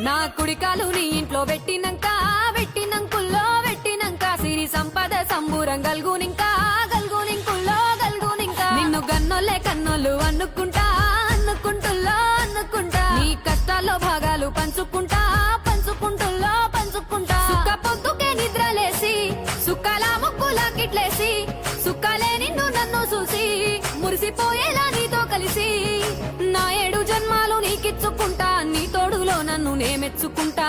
నా కుడికాలు నీ ఇంట్లో పెట్టినంకుల్లో పెట్టినంక సిరి సంపద సంబూరం గల్గునింకా నిన్ను గన్నోళ్ళే కన్నోళ్ళు అనుకుంటా నీ కష్టాల్లో భాగాలు పంచుకుంటా సుక్క పొద్దుకే నిద్రలేసి సుక్కల ముక్కులా కిట్లేసి సుక్కలే నిన్ను నన్ను చూసి మురిసిపోయేలా నీతో కలిసి నా 7 జన్మాలు నీకిచ్చుకుంటా నీ తోడులో నన్ను నే మెచ్చుకుంటా